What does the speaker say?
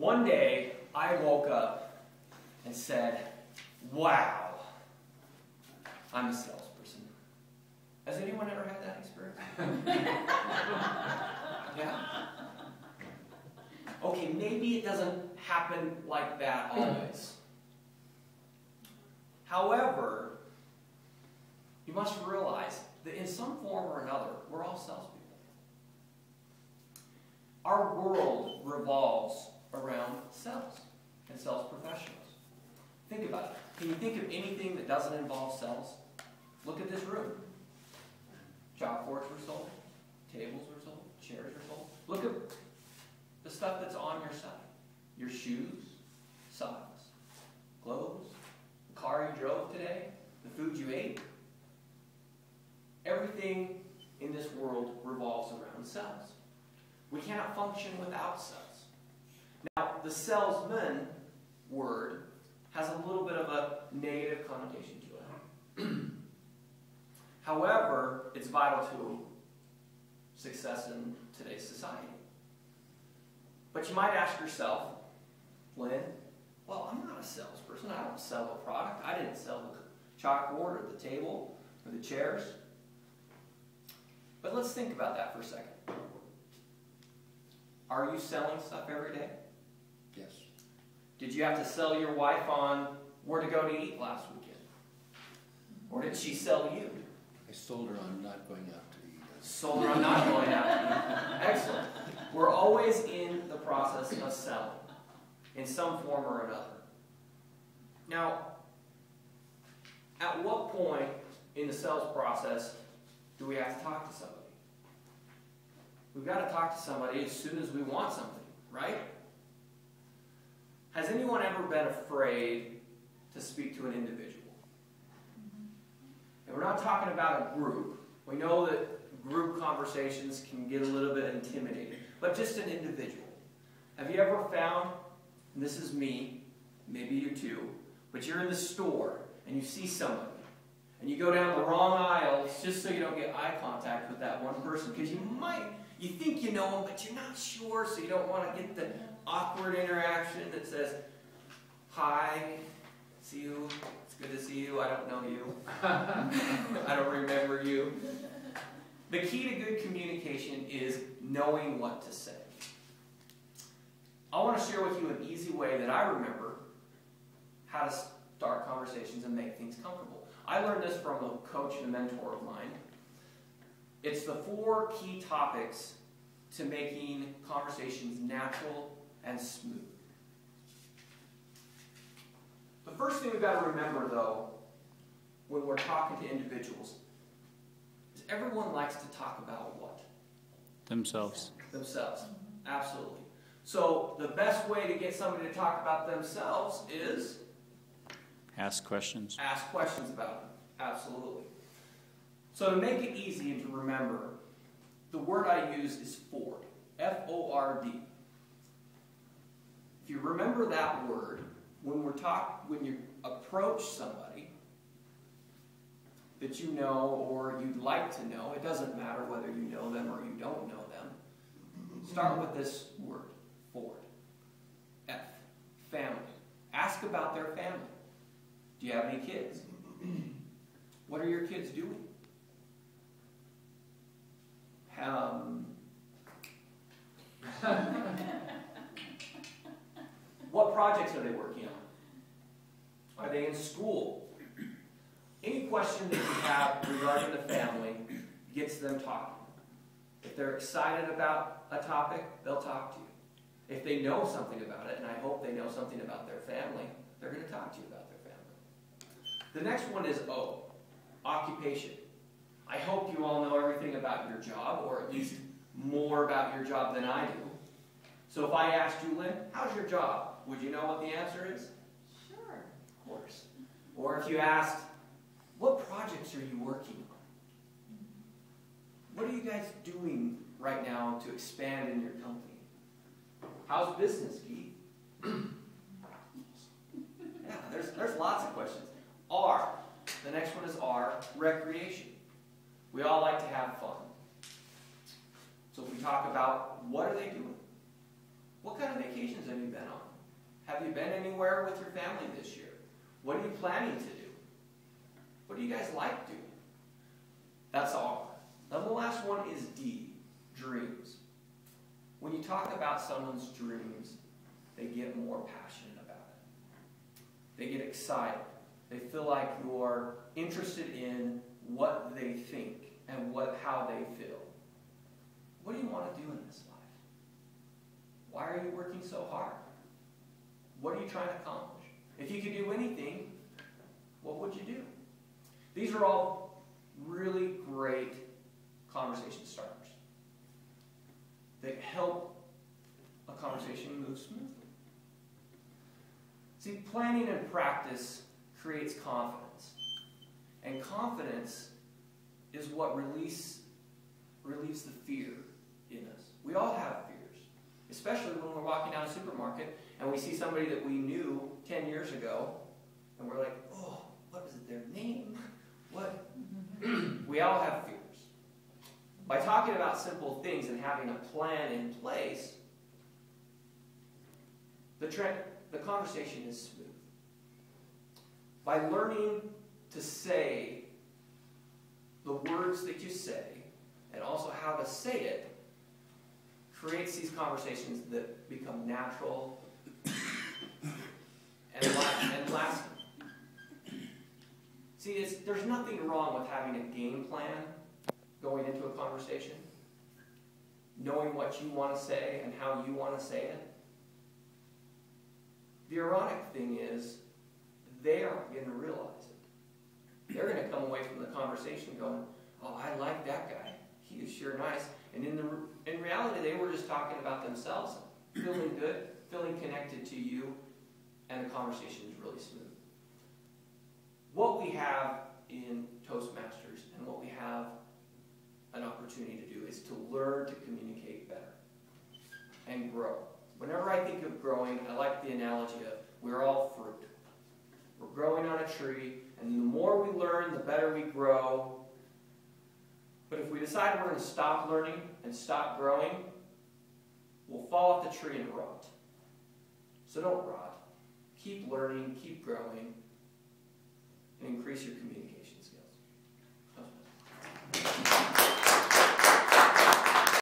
One day, I woke up and said, wow, I'm a salesperson. Has anyone ever had that experience? Yeah? Okay, maybe it doesn't happen like that always. However, you must realize that in some form or another, we're all salespeople. Our world revolves around sales and sales professionals. Think about it. Can you think of anything that doesn't involve sales? Look at this room. Chalkboards were sold, tables were sold, chairs were sold. Look at the stuff that's on your side. Your shoes, socks, clothes, the car you drove today, the food you ate. Everything in this world revolves around sales. We cannot function without sales. Now, the salesman word has a little bit of a negative connotation to it. However, it's vital to success in today's society. But you might ask yourself, Lynn, well, I'm not a salesperson. I don't sell a product. I didn't sell the chalkboard or the table or the chairs. But let's think about that for a second. Are you selling stuff every day? Yes. Did you have to sell your wife on where to go to eat last weekend? Or did she sell you? I sold her on not going out to eat. Sold her on not going out to eat. Excellent. We're always in the process of selling in some form or another. Now, at what point in the sales process do we have to talk to somebody? We've got to talk to somebody as soon as we want something, right? Has anyone ever been afraid to speak to an individual? And we're not talking about a group. We know that group conversations can get a little bit intimidating, but just an individual. Have you ever found, and this is me, maybe you too, but you're in the store and you see somebody and you go down the wrong aisle just so you don't get eye contact with that one person because you think you know them, but you're not sure, so you don't want to get the awkward interaction that says, hi, see you, it's good to see you, I don't know you, I don't remember you. The key to good communication is knowing what to say. I want to share with you an easy way that I remember how to start conversations and make things comfortable. I learned this from a coach and a mentor of mine. It's the 4 key topics to making conversations natural and smooth. The first thing we've got to remember, though, when we're talking to individuals, is everyone likes to talk about what? Themselves. Themselves. Absolutely. So the best way to get somebody to talk about themselves is? Ask questions. Ask questions about them. Absolutely. So to make it easy and to remember, the word I use is Ford. F-O-R-D. If you remember that word, when you approach somebody that you know or you'd like to know, it doesn't matter whether you know them or you don't know them, start with this word, Ford. F. Family. Ask about their family. Do you have any kids? What are your kids doing? What projects are they working on? Are they in school? Any question that you have regarding the family gets them talking. If they're excited about a topic, they'll talk to you. If they know something about it, and I hope they know something about their family, they're going to talk to you about their family. The next one is O, occupation. I hope you all know everything about your job, or at least more about your job than I do. So if I asked you, Lynn, how's your job? Would you know what the answer is? Sure. Of course. Or if you asked, what projects are you working on? What are you guys doing right now to expand in your company? How's business, Keith? Yeah, there's lots of questions. R. The next one is R, recreation. We all like to have fun. So if we talk about what are they doing? What kind of vacations have you been on? Have you been anywhere with your family this year? What are you planning to do? What do you guys like doing? That's R. Now the last one is D, dreams. When you talk about someone's dreams, they get more passionate about it. They get excited. They feel like you're interested in what they think and how they feel. What do you want to do in this life? Why are you working so hard? What are you trying to accomplish? If you could do anything, what would you do? These are all really great conversation starters that help a conversation move smoothly. See, planning and practice creates confidence. And confidence is what relieves the fear in us. We all have fears, especially when we're walking down a supermarket and we see somebody that we knew 10 years ago, and we're like, oh, what is it, their name? What? We all have fears. By talking about simple things and having a plan in place, the conversation is smooth. By learning to say the words that you say and also how to say it, creates these conversations that become natural and lasting. See, there's nothing wrong with having a game plan going into a conversation, knowing what you want to say and how you want to say it. The ironic thing is, they aren't going to realize it. They're going to come away from the conversation going, oh, I like that guy. He is sure nice. And in reality, they were just talking about themselves, feeling good, feeling connected to you, and the conversation is really smooth. What we have in Toastmasters and what we have an opportunity to do is to learn to communicate better and grow. Whenever I think of growing, I like the analogy of we're all fruit. We're growing on a tree, and the more we learn, the better we grow. But if we decide we're going to stop learning and stop growing, we'll fall off the tree and rot. So don't rot. Keep learning, keep growing, and increase your communication.